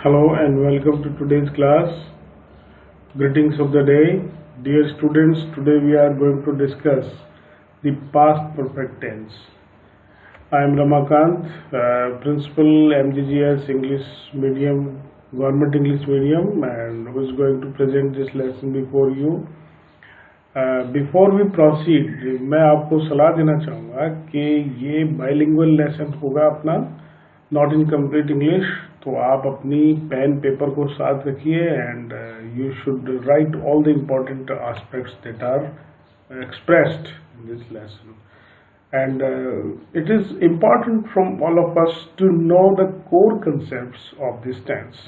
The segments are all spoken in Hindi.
Hello and welcome to today's class. Greetings of the day. Dear students, today we are going to discuss the past perfect tense. I am Ramakant, Principal MGGS English Medium, Government English Medium, and who is going to present this lesson before you. Before we proceed, मैं आपको सलाह देना चाहूँगा कि ये बाइलिंगुअल लेसन होगा अपना, नॉट इन कंप्लीट इंग्लिश. तो आप अपनी पेन पेपर को साथ रखिए and you should write all the important aspects that are expressed in this lesson. And it is important from all of us to know the core concepts of this tense.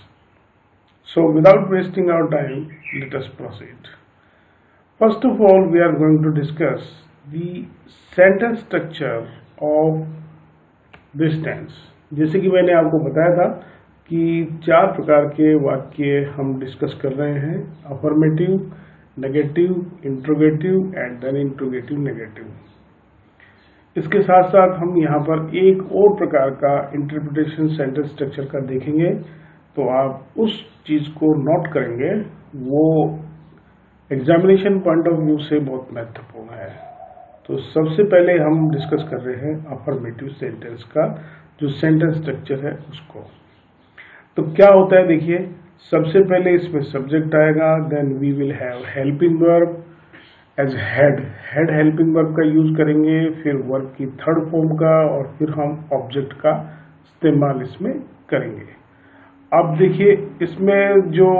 So without wasting our time, let us proceed. First of all, we are going to discuss the sentence structure of this tense. जैसे कि मैंने आपको बताया था कि 4 प्रकार के वाक्य हम डिस्कस कर रहे हैं: affirmative, negative, interrogative and then interrogative negative. इसके साथ साथ हम यहाँ पर एक और प्रकार का इंटरप्रिटेशन सेंटेंस स्ट्रक्चर का देखेंगे. तो आप उस चीज़ को नोट करेंगे, वो एग्जामिनेशन पॉइंट ऑफ व्यू से बहुत महत्वपूर्ण है. तो सबसे पहले हम डिस्कस कर रहे हैं अफर्मेटिव सेंटेंस का जो सेंटेंस स्ट्रक्चर है उसको. तो क्या होता है, देखिए, सबसे पहले इसमें सब्जेक्ट आएगा, then we will have helping verb as head helping verb का यूज करेंगे, फिर वर्ब की थर्ड फॉर्म का, और फिर हम ऑब्जेक्ट का इस्तेमाल इसमें करेंगे. अब देखिए इसमें जो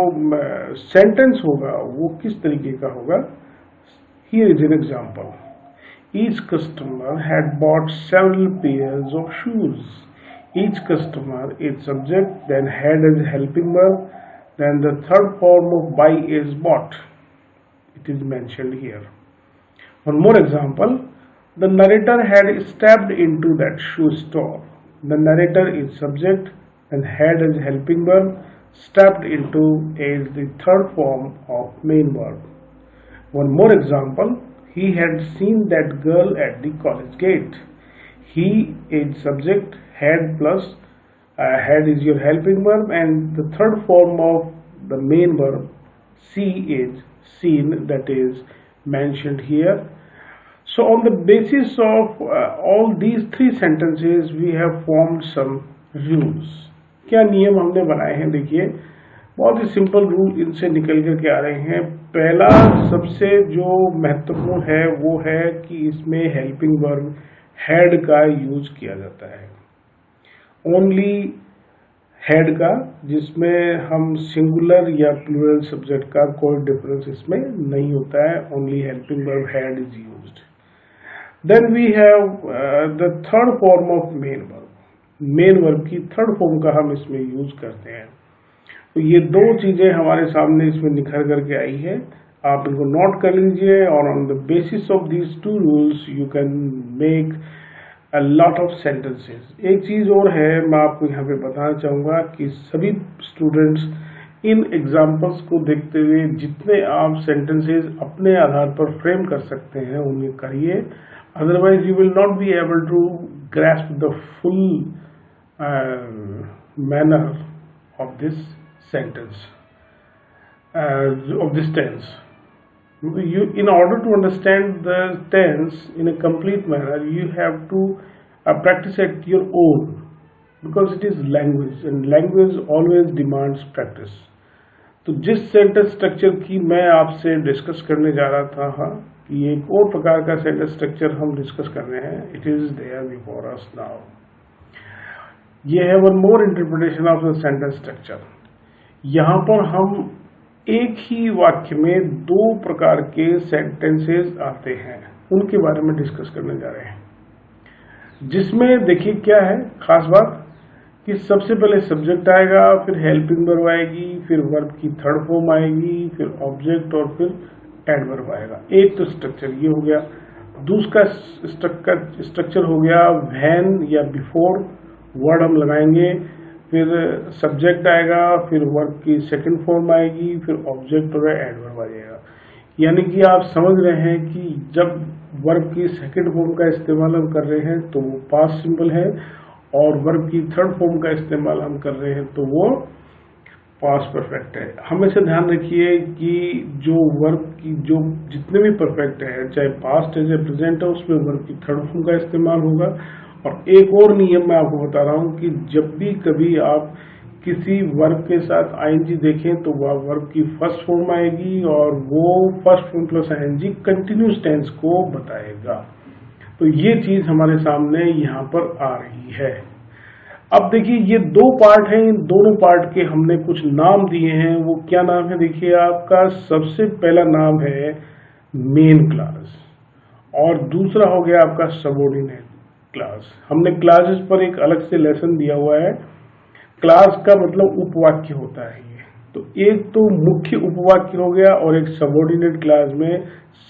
सेंटेंस होगा वो किस तरीके का होगा. Here is an example. Each customer had bought several pairs of shoes. Each customer is subject, then had is helping verb, then the third form of buy is bought. It is mentioned here. One more example. The narrator had stepped into that shoe store. The narrator is subject, and had is helping verb, stepped into is the third form of main verb. One more example. He had seen that girl at the college gate. He is subject, had plus had is your helping verb, and the third form of the main verb see is seen, that is mentioned here. So on the basis of all these 3 sentences we have formed some rules. क्या नियम हमने बनाए हैं, देखिए बहुत ही सिंपल रूल इनसे निकल करके आ रहे हैं. पहला सबसे जो महत्वपूर्ण है वो है कि इसमें हेल्पिंग वर्ब हैड का यूज किया जाता है. ओनली हैड का, जिसमें हम सिंगुलर या प्लूरल सब्जेक्ट का कोई डिफरेंस इसमें नहीं होता है. Only helping verb had is used. Then we have the third form of main verb. Main verb की थर्ड फॉर्म का हम इसमें यूज करते हैं. तो ये 2 चीजें हमारे सामने इसमें निखर करके आई है. आप इनको नोट कर लीजिए, और on the basis of these 2 rules you can make a lot of sentences. एक चीज और है, मैं आपको यहाँ पे बताना चाहूँगा कि सभी स्टूडेंट्स इन एग्जाम्पल्स को देखते हुए जितने आप सेंटेंसेस अपने आधार पर फ्रेम कर सकते हैं उन्हें करिए. Otherwise you will not be able to grasp the full manner of this sentence, of this tense. In order to understand the tense in a complete manner, you have to practice at your own, because it is language and language always demands practice. तो जिस सेंटेंस स्ट्रक्चर की मैं आपसे डिस्कस करने जा रहा था, हाँ, कि एक और प्रकार का सेंटेंस स्ट्रक्चर हम डिस्कस कर रहे हैं. It is there before us now. ये है one more interpretation of the sentence structure. यहाँ पर हम एक ही वाक्य में 2 प्रकार के सेंटेंसेस आते हैं, उनके बारे में डिस्कस करने जा रहे हैं. जिसमें देखिए क्या है खास बात, कि सबसे पहले सब्जेक्ट आएगा, फिर हेल्पिंग वर्ब आएगी, फिर वर्ब की थर्ड फॉर्म आएगी, फिर ऑब्जेक्ट, और फिर एडवर्ब आएगा. एक तो स्ट्रक्चर ये हो गया. दूसरा स्ट्रक्चर हो गया व्हेन या बिफोर वर्ड हम लगाएंगे, फिर सब्जेक्ट आएगा, फिर वर्ब की सेकंड फॉर्म आएगी, फिर ऑब्जेक्ट और एडवर्ब आ जाएगा. यानी कि आप समझ रहे हैं कि जब वर्ब की सेकंड फॉर्म का इस्तेमाल हम कर रहे हैं तो वो पास्ट सिंपल है, और वर्ब की थर्ड फॉर्म का इस्तेमाल हम कर रहे हैं तो वो पास्ट परफेक्ट है। हमेशा ध्यान रखिए कि जो वर्ब की जो जितने भी परफेक्ट है, चाहे पास्ट है चाहे प्रेजेंट है, उसमें वर्ब की थर्ड फॉर्म का इस्तेमाल होगा। और एक और नियम मैं आपको बता रहा हूं कि जब भी कभी आप किसी वर्ब के साथ आईएनजी देखें तो वह वर्ब की फर्स्ट फॉर्म आएगी और वो first form plus ING continuous tense को बताएगा। तो ये चीज हमारे सामने यहाँ पर आ रही है। अब देखिए ये दो पार्ट हैं, इन दोनों पार्ट के हमने कुछ नाम दिए हैं। वो क्या नाम है? देखिए आपका सबसे पहला नाम है मेन क्लास और दूसरा हो गया आपका सबऑर्डिनेट क्लास। हमने क्लासेस पर एक अलग से लेसन दिया हुआ है। क्लास का मतलब उपवाक्य होता है ये। तो एक तो मुख्य उपवाक्य हो गया और एक सबऑर्डिनेट क्लास में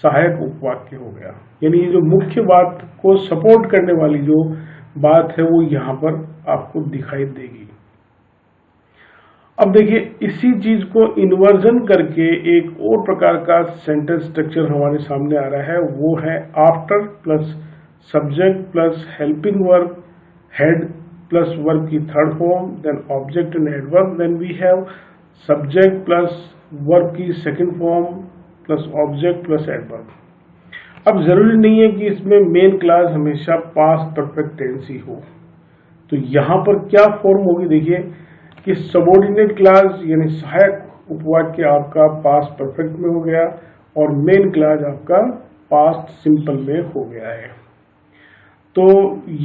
सहायक उपवाक्य हो गया। यानी ये जो मुख्य बात को सपोर्ट करने वाली जो बात है वो यहाँ पर आपको दिखाई देगी। अब देखिए इसी चीज को इन्वर्जन करके एक और प्रकार का सेंटेंस स्ट्रक्चर हमारे सामने आ रहा है। वो है after plus subject plus helping verb had plus verb की third form, then object and adverb, then we have subject plus verb की second form plus object plus adverb. अब जरूरी नहीं है कि इसमें मेन क्लास हमेशा पास्ट परफेक्ट टेंस ही हो। तो यहां पर क्या फॉर्म होगी? देखिए कि सबऑर्डिनेट क्लास यानी सहायक उपवाक्य आपका पास्ट परफेक्ट में हो गया और मेन क्लास आपका पास्ट सिंपल में हो गया है। तो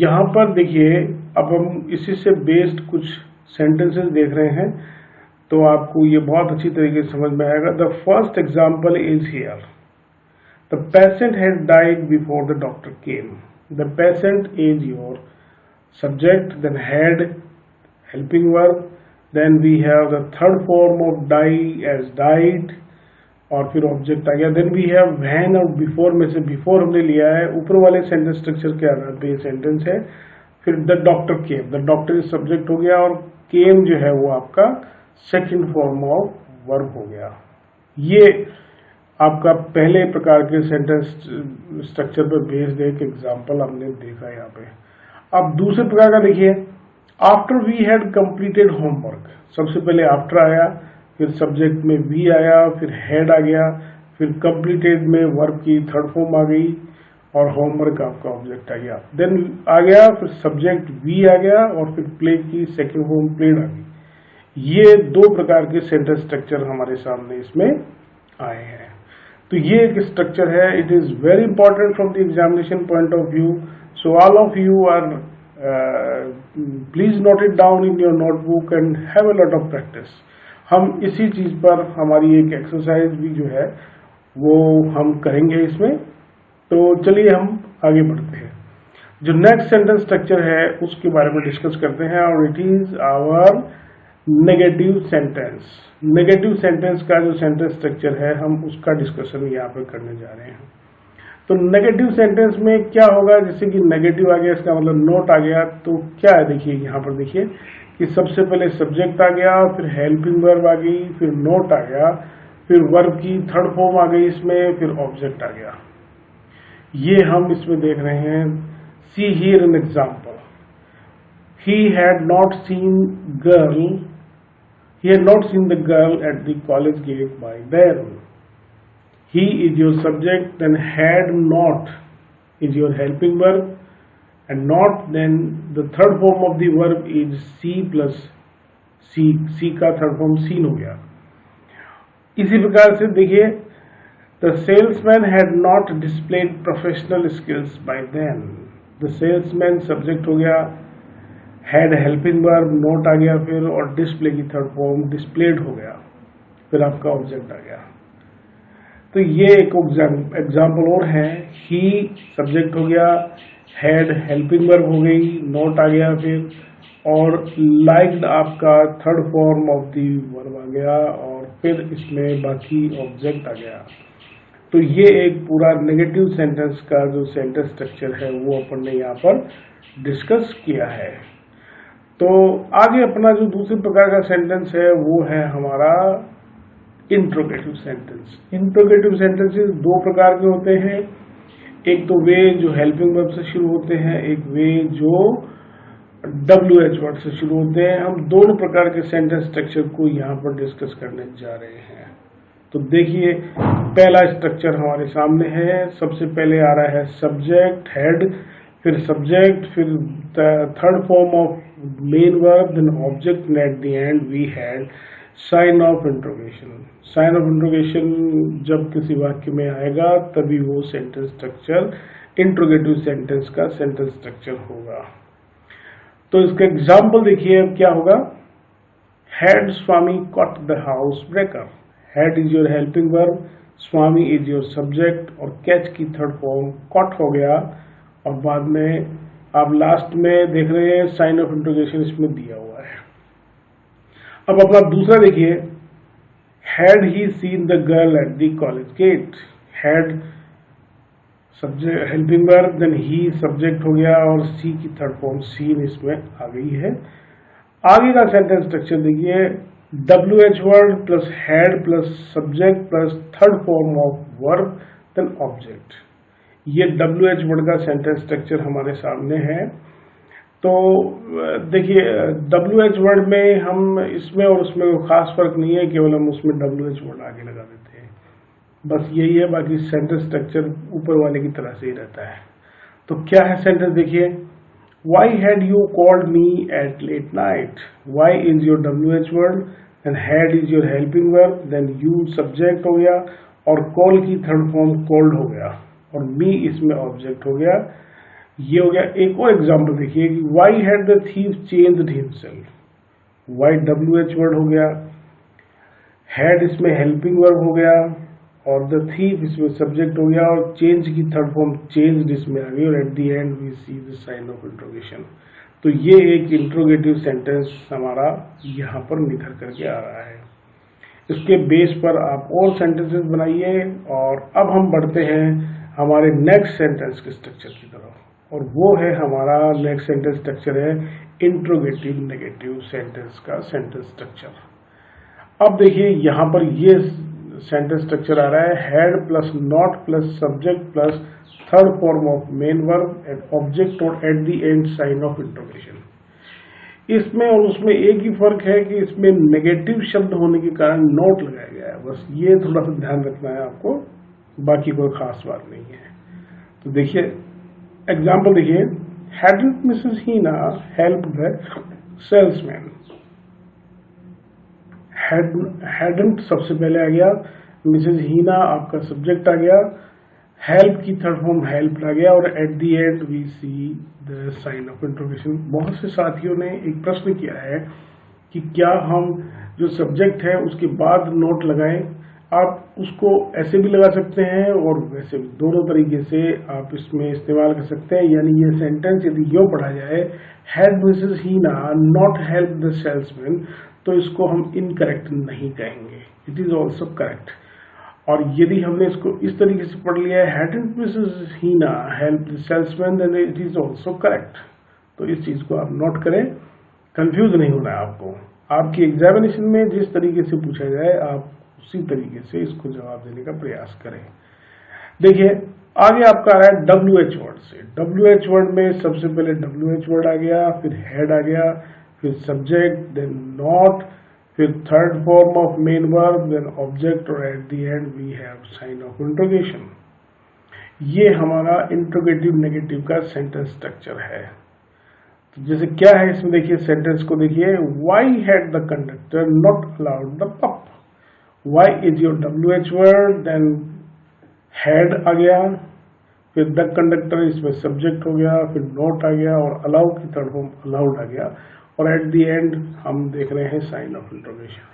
यहां पर देखिए अब हम इसी से बेस्ड कुछ सेंटेंसेस देख रहे हैं तो आपको ये बहुत अच्छी तरीके से समझ में आएगा। The first example is here, the patient had died before the doctor came. The patient is your subject, then had helping verb, then we have the third form of die as died और फिर ऑब्जेक्ट आ गया। देन वी हैव व्हेन और बिफोर में से बिफोर हमने लिया है ऊपर वाले सेंटेंस स्ट्रक्चर के आधार पे ये सेंटेंस है। फिर the doctor came, the doctor is subject हो गया और केम जो है वो आपका सेकंड फॉर्म ऑफ वर्ब हो गया। ये आपका पहले प्रकार के सेंटेंस स्ट्रक्चर पर बेस्ड एक एग्जांपल हमने देखा यहाँ पे। अब दूसरे प्रकार का देखिए, after we had completed homework. सबसे पहले आफ्टर आया, फिर सब्जेक्ट में वी आया, फिर हैड आ गया, फिर कंप्लीटेड में वर्ब की थर्ड फॉर्म आ गई और होमवर्क आपका ऑब्जेक्ट आ गया। देन आ गया फिर सब्जेक्ट वी आ गया और फिर प्ले की सेकेंड फॉर्म प्लेड आ गई। ये दो प्रकार के सेंटेंस स्ट्रक्चर हमारे सामने इसमें आए हैं। तो ये एक स्ट्रक्चर है। It is very important from the examination point of view. So all of you are please note it down in your notebook and have a lot of practice. हम इसी चीज पर हमारी एक एक्सरसाइज भी जो है वो हम करेंगे इसमें। तो चलिए हम आगे बढ़ते हैं। जो नेक्स्ट सेंटेंस स्ट्रक्चर है उसके बारे में डिस्कस करते हैं और it is our negative sentence. Negative sentence का जो सेंटेंस स्ट्रक्चर है हम उसका डिस्कशन यहाँ पर करने जा रहे हैं। तो नेगेटिव सेंटेंस में क्या होगा? जैसे कि नेगेटिव आ गया, इसका मतलब नोट आ गया। तो क्या है देखिए यहाँ पर देखिए कि सबसे पहले सब्जेक्ट आ गया, फिर हेल्पिंग वर्ब आ गई, फिर नोट आ गया, फिर वर्ब की थर्ड फॉर्म आ गई इसमें, फिर ऑब्जेक्ट आ गया। ये हम इसमें देख रहे हैं। See here an example, he had not seen the girl at the college gate by then. He is your subject, then had not is your helping verb, and not then the third form of the verb is see plus see का थर्ड फॉर्म seen हो गया। इसी प्रकार से देखिए the salesman had not displayed professional skills by then. The salesman subject हो गया, हैड हेल्पिंग वर्ब, नोट आ गया फिर और डिस्प्ले की थर्ड फॉर्म डिस्प्लेड हो गया, फिर आपका ऑब्जेक्ट आ गया। तो ये एक एग्जाम्पल और है। ही सब्जेक्ट हो गया, हैड हेल्पिंग वर्ब हो गई, नोट आ गया फिर और लाइक्ड आपका third form of the verb आ गया और फिर इसमें बाकी ऑब्जेक्ट आ गया। तो ये एक पूरा नेगेटिव सेंटेंस का जो सेंटेंस स्ट्रक्चर है वो अपन ने यहाँ पर डिस्कस किया है। तो आगे अपना जो दूसरे प्रकार का सेंटेंस है वो है हमारा इंट्रोगेटिव सेंटेंस। इंट्रोगेटिव सेंटेंसेस दो प्रकार के होते हैं। एक तो वे जो हेल्पिंग वर्ब से शुरू होते हैं, एक वे जो WH वर्ड से शुरू होते हैं। हम दोनों प्रकार के सेंटेंस स्ट्रक्चर को यहाँ पर डिस्कस करने जा रहे हैं। तो देखिए, पहला स्ट्रक्चर हमारे सामने है। सबसे पहले आ रहा है सब्जेक्ट, हेड, फिर सब्जेक्ट, फिर third form of main verb, then object, and at the end we had sign of interrogation. Sign of interrogation जब किसी वाक्य में आएगा तभी वो सेंटेंस स्ट्रक्चर इंट्रोगेटिव सेंटेंस का सेंटेंस स्ट्रक्चर होगा। तो इसका एग्जाम्पल देखिए अब क्या होगा। Had Swami caught the house breaker. Had is your helping verb, Swami is your subject और कैच की थर्ड फॉर्म कॉट हो गया। और बाद में आप लास्ट में देख रहे हैं साइन ऑफ इंट्रोगेशन इसमें दिया हुआ है। अब अपना दूसरा देखिए, had he seen the girl at the college gate. Had subject helping verb, then he subject हो गया और सी की थर्ड फॉर्म सीन इसमें आ गई है। आगे का सेंटेंस स्ट्रक्चर देखिए, WH word plus had plus subject plus third form of verb then object. ये WH वर्ड का सेंटेंस स्ट्रक्चर हमारे सामने है। तो देखिए, WH वर्ड में हम इसमें और उसमें कोई खास फर्क नहीं है, केवल हम उसमें WH वर्ड आगे लगा देते हैं, बस यही है। बाकी सेंटेंस स्ट्रक्चर ऊपर वाले की तरह से ही रहता है। तो क्या है सेंटेंस देखिए, Why had you called me at late night? Why is your WH word, then had is your helping verb, then you subject हो गया और call की थर्ड फॉर्म called हो गया और me इसमें ऑब्जेक्ट हो गया। ये हो गया। एक और एग्जाम्पल देखिए कि why had the thief changed himself? Why WH word हो गया, had इसमें helping verb हो गया और द थीफ इसमें सब्जेक्ट हो गया और चेंज की थर्ड फॉर्म चेंज इसमें आ गई और at the end we see the sign of interrogation. तो ये एक इंट्रोगेटिव सेंटेंस हमारा यहाँ पर निखर करके आ रहा है। इसके बेस पर आप और सेंटेंसेस बनाइए और अब हम बढ़ते हैं हमारे नेक्स्ट सेंटेंस के स्ट्रक्चर की तरफ, और वो है हमारा नेक्स्ट सेंटेंस स्ट्रक्चर है इंट्रोगेटिव नेगेटिव सेंटेंस का सेंटेंस स्ट्रक्चर। अब देखिए यहाँ पर ये सेंटेंस स्ट्रक्चर आ रहा है, had plus not plus subject plus third form of main verb and object और at the end sign of interrogation. इसमें और उसमें एक ही फर्क है कि इसमें नेगेटिव शब्द होने के कारण नोट लगाया गया है, बस ये थोड़ा सा ध्यान रखना है आपको, बाकी कोई खास बात नहीं है। तो देखिए एग्जाम्पल देखिए, hadn't Mrs Heena help the salesman. Hadn't सबसे पहले आ गया, मिसेज हीना आपका सब्जेक्ट आ गया, हेल्प की थर्ड फॉर्म हेल्प आ गया और at the end we see the sign of interrogation. बहुत से साथियों ने एक प्रश्न किया है कि क्या हम जो सब्जेक्ट है उसके बाद नोट लगाएं। आप उसको ऐसे भी लगा सकते हैं और वैसे भी, दोनों तरीके से आप इसमें इस्तेमाल कर सकते हैं। यानी ये सेंटेंस यदि यूँ पढ़ा जाए, had Mrs Heena not help the salesman, तो इसको हम इनकरेक्ट नहीं कहेंगे, इट इज ऑल्सो करेक्ट। और यदि हमने इसको इस तरीके से पढ़ लिया है, hadn't Mrs Heena help the salesman, then it is also correct. तो इस चीज को आप नोट करें, कंफ्यूज नहीं होना है आपको। आपकी एग्जामिनेशन में जिस तरीके से पूछा जाए आप उसी तरीके से इसको जवाब देने का प्रयास करें। देखिए आगे आपका आ रहा है WH वर्ड से। WH वर्ड में सबसे पहले WH वर्ड आ गया, फिर हेड आ गया, फिर सब्जेक्ट, देन नॉट, फिर third form of main verb, then object और at the end we have sign of interrogation. ये हमारा इंट्रोगेटिव नेगेटिव का सेंटेंस स्ट्रक्चर है। तो जैसे क्या है इसमें देखिए, सेंटेंस को देखिए, why had the conductor not allowed the pup. Why is your WH word, then had आ गया, फिर द कंडक्टर इसमें सब्जेक्ट हो गया, फिर नोट आ गया और अलाउ की थर्ड फॉर्म अलाउड आ गया और एट द एंड हम देख रहे हैं साइन ऑफ इंट्रोगेशन।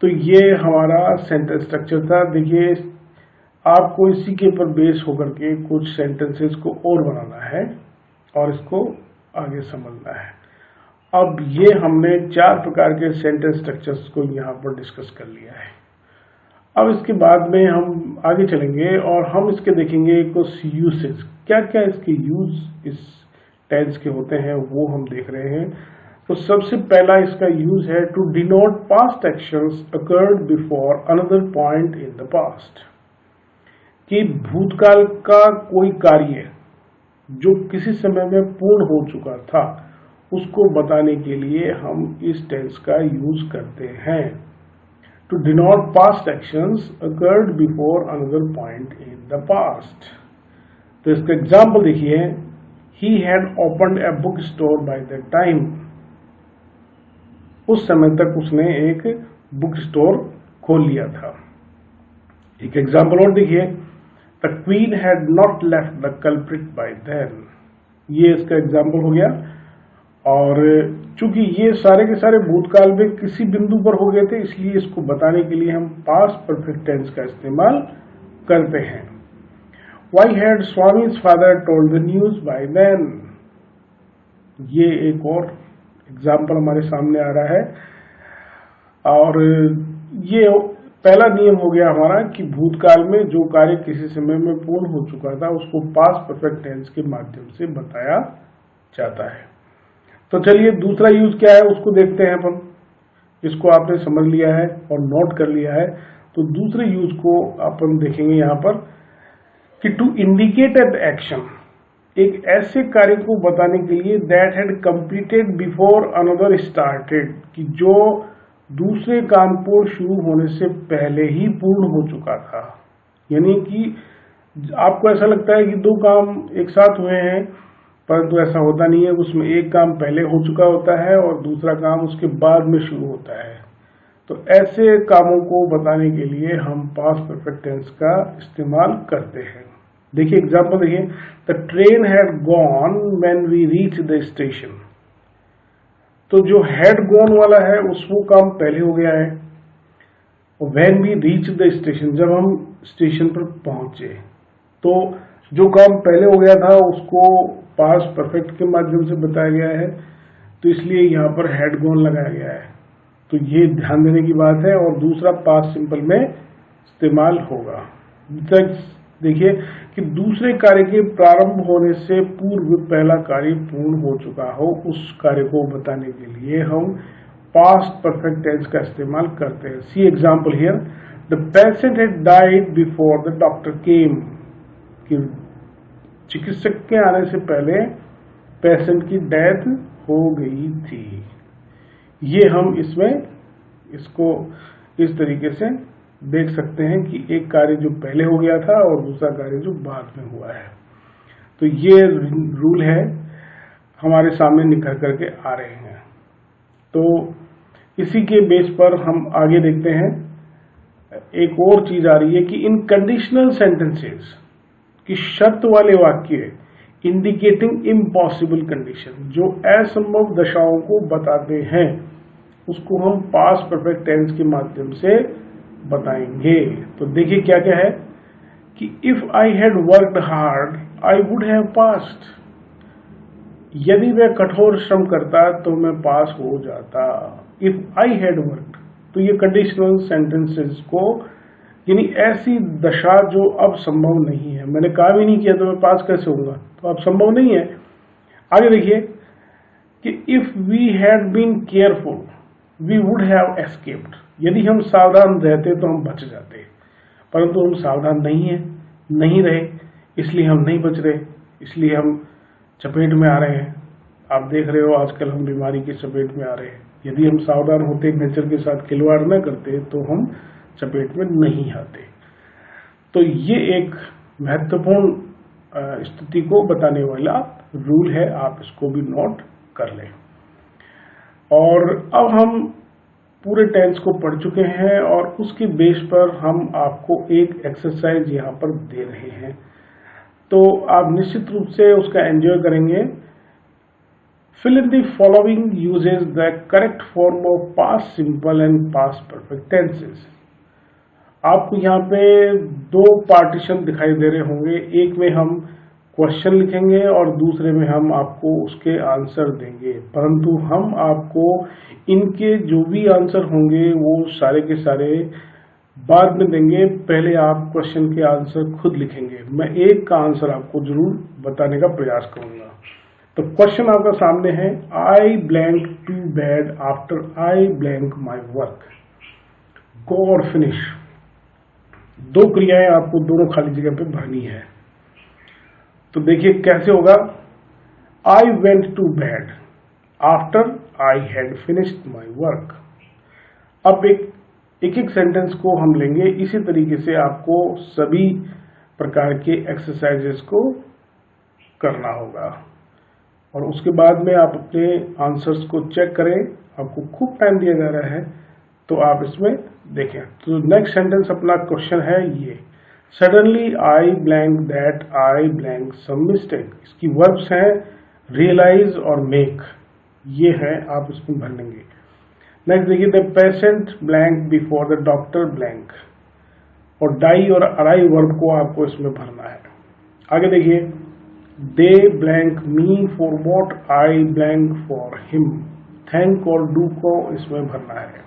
तो ये हमारा सेंटेंस स्ट्रक्चर था। देखिए आपको इसी के ऊपर बेस होकर के कुछ सेंटेंसेस को और बनाना है और इसको आगे समझना है। अब ये हमने 4 प्रकार के सेंटेंस स्ट्रक्चर्स को यहाँ पर डिस्कस कर लिया है। अब इसके बाद में हम आगे चलेंगे और हम इसके देखेंगे कुछ यूसेज, क्या क्या इसके यूज इस टेंस के होते हैं वो हम देख रहे हैं। तो सबसे पहला इसका यूज है to denote past actions occurred before another point in the past, कि भूतकाल का कोई कार्य जो किसी समय में पूर्ण हो चुका था उसको बताने के लिए हम इस टेंस का यूज करते हैं। To denote past actions occurred before another point in the past. तो इसका एग्जाम्पल देखिए, he had opened a book store by that time. उस समय तक उसने एक बुक स्टोर खोल लिया था। एक एग्जाम्पल और देखिए, the queen had not left the culprit by then. ये इसका एग्जाम्पल हो गया। और चूंकि ये सारे के सारे भूतकाल में किसी बिंदु पर हो गए थे, इसलिए इसको बताने के लिए हम पास्ट परफेक्ट टेंस का इस्तेमाल करते हैं। Why had Swami's father told the news by then. ये एक और एग्जाम्पल हमारे सामने आ रहा है। और ये पहला नियम हो गया हमारा कि भूतकाल में जो कार्य किसी समय में पूर्ण हो चुका था उसको पास्ट परफेक्ट टेंस के माध्यम से बताया जाता है। तो चलिए दूसरा यूज क्या है उसको देखते हैं अपन। इसको आपने समझ लिया है और नोट कर लिया है, तो दूसरे यूज को अपन देखेंगे यहाँ पर कि टू इंडिकेट एन एक्शन, एक ऐसे कार्य को बताने के लिए that had completed before another started, कि जो दूसरे काम को शुरू होने से पहले ही पूर्ण हो चुका था। यानी कि आपको ऐसा लगता है कि दो काम एक साथ हुए हैं, परंतु ऐसा होता नहीं है। उसमें एक काम पहले हो चुका होता है और दूसरा काम उसके बाद में शुरू होता है। तो ऐसे कामों को बताने के लिए हम पास्ट परफेक्ट टेंस का इस्तेमाल करते हैं। देखिए एग्जाम्पल देखिए, the train had gone when we reach the station. तो जो हैड गॉन वाला है वो काम पहले हो गया है। और when we reach the station, जब हम स्टेशन पर पहुंचे, तो जो काम पहले हो गया था उसको पास्ट परफेक्ट के माध्यम से बताया गया है, तो इसलिए यहाँ पर हैड गॉन लगाया गया है। तो ये ध्यान देने की बात है। और दूसरा पास्ट सिंपल में इस्तेमाल होगा। देखिए कि दूसरे कार्य के प्रारंभ होने से पूर्व पहला कार्य पूर्ण हो चुका हो, उस कार्य को बताने के लिए हम पास्ट परफेक्ट टेंस का इस्तेमाल करते हैं। See example here, the patient had died before the doctor came, कि चिकित्सक के आने से पहले पेशेंट की डेथ हो गई थी। ये हम इसमें इसको इस तरीके से देख सकते हैं कि एक कार्य जो पहले हो गया था और दूसरा कार्य जो बाद में हुआ है। तो ये रूल है हमारे सामने निखर करके आ रहे हैं। तो इसी के बेस पर हम आगे देखते हैं। एक और चीज आ रही है कि इन कंडीशनल सेंटेंसेस, कि शर्त वाले वाक्य इंडिकेटिंग इम्पॉसिबल कंडीशन, जो असंभव दशाओं को बताते हैं, उसको हम पास्ट परफेक्ट टेंस के माध्यम से बताएंगे। तो देखिए क्या क्या है कि if I had worked hard I would have passed. यदि मैं कठोर श्रम करता तो मैं पास हो जाता। इफ आई हैड वर्कड, तो ये कंडीशनल सेंटेंसेस को, यानी ऐसी दशा जो अब संभव नहीं है, मैंने काम ही नहीं किया तो मैं पास कैसे होऊंगा, तो अब संभव नहीं है। आगे देखिए कि if we had been careful we would have escaped. यदि हम सावधान रहते तो हम बच जाते, परंतु हम सावधान नहीं रहे, इसलिए हम नहीं बच रहे, इसलिए हम चपेट में आ रहे हैं। आप देख रहे हो आजकल हम बीमारी की चपेट में आ रहे हैं। यदि हम सावधान होते, नेचर के साथ खिलवाड़ न करते, तो हम चपेट में नहीं आते। तो ये एक महत्वपूर्ण स्थिति को बताने वाला रूल है, आप इसको भी नोट कर लें। और अब हम पूरे टेंस को पढ़ चुके हैं और उसके बेस पर हम आपको एक एक्सरसाइज यहाँ पर दे रहे हैं, तो आप निश्चित रूप से उसका एंजॉय करेंगे। Fill in the following uses the correct form of past simple and past perfect tenses. आपको यहाँ पे दो पार्टीशन दिखाई दे रहे होंगे, एक में हम क्वेश्चन लिखेंगे और दूसरे में हम आपको उसके आंसर देंगे, परंतु हम आपको इनके जो भी आंसर होंगे वो सारे के सारे बाद में देंगे। पहले आप क्वेश्चन के आंसर खुद लिखेंगे। मैं एक का आंसर आपको जरूर बताने का प्रयास करूंगा। तो क्वेश्चन आपका सामने है, I blank to bed after I blank my work. Go और फिनिश, दो क्रियाएं आपको दोनों खाली जगह पे भरनी है। तो देखिए कैसे होगा। I went to bed, after I had finished my work. अब एक सेंटेंस को हम लेंगे, इसी तरीके से आपको सभी प्रकार के एक्सरसाइजेस को करना होगा और उसके बाद में आप अपने आंसर्स को चेक करें। आपको खूब टाइम दिया जा रहा है तो आप इसमें देखें। तो नेक्स्ट सेंटेंस अपना क्वेश्चन है ये, suddenly I blank that I blank some mistake. इसकी वर्ब्स हैं रियलाइज और मेक, ये है, आप इसमें भर लेंगे। नेक्स्ट देखिए, the patient blank before the doctor blank, और डाई और अराई वर्ब को आपको इसमें भरना है। आगे देखिए, they blank me for what I blank for him, thank और डू को इसमें भरना है।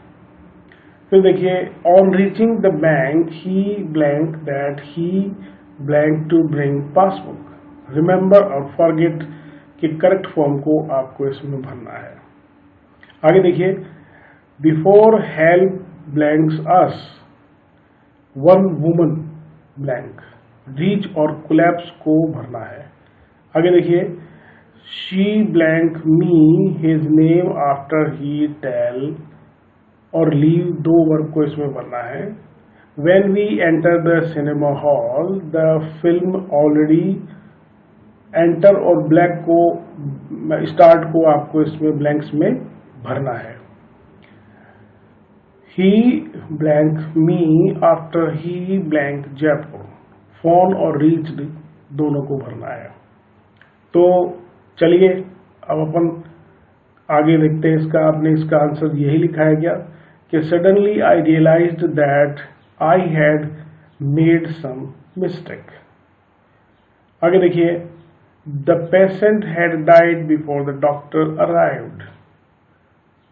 फिर देखिए, on reaching the bank he blank that he blank to bring passbook. Remember और फॉरगेट के करेक्ट फॉर्म को आपको इसमें भरना है। आगे देखिए, before help blanks us, one woman blank, reach और कोलैप्स को भरना है। आगे देखिए, she blank me his name after he tell और लीव, दो वर्ब को इसमें भरना है। When we enter the cinema hall the film already, enter और ब्लैक को स्टार्ट को आपको इसमें ब्लैंक्स में भरना है। He blank me after he blank Jaipur, phone और रीच्ड दोनों को भरना है। तो चलिए अब अपन आगे देखते हैं इसका। आपने इसका आंसर यही लिखा है क्या कि suddenly I realized that I had made some mistake. आगे देखिए, the patient had died before the doctor arrived.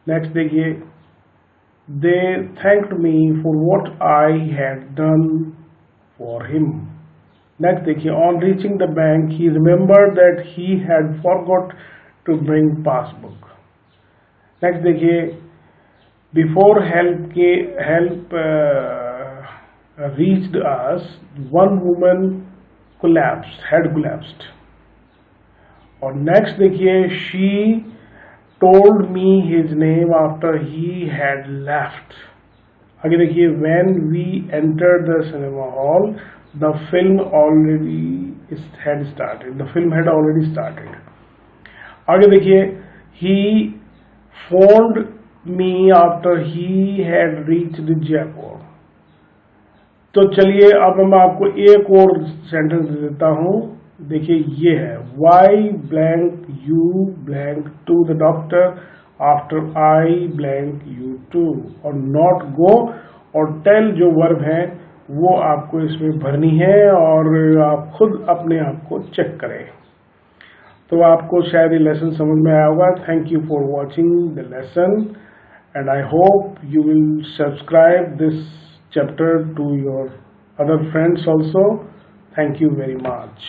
Next देखिए, they thanked me for what I had done for him. Next देखिए, on reaching the bank he remembered that he had forgot to bring passbook. Next देखिए, before help reached us one woman had collapsed। और नेक्स्ट देखिए, she told me his name after he had left. आगे देखिए, when we entered the cinema hall the film had already started. आगे देखिए, he phoned me after he had reached Jaipur. तो चलिए अब मैं आपको एक और सेंटेंस दे देता हूं। देखिए ये है, why blank you blank to the doctor after I blank you to, और नॉट गो और टेल जो वर्ब है वो आपको इसमें भरनी है और आप खुद अपने आप को चेक करें। तो आपको शायद ये लेसन समझ में आया होगा। Thank you for watching the lesson and I hope you will subscribe this chapter to your other friends also. Thank you very much.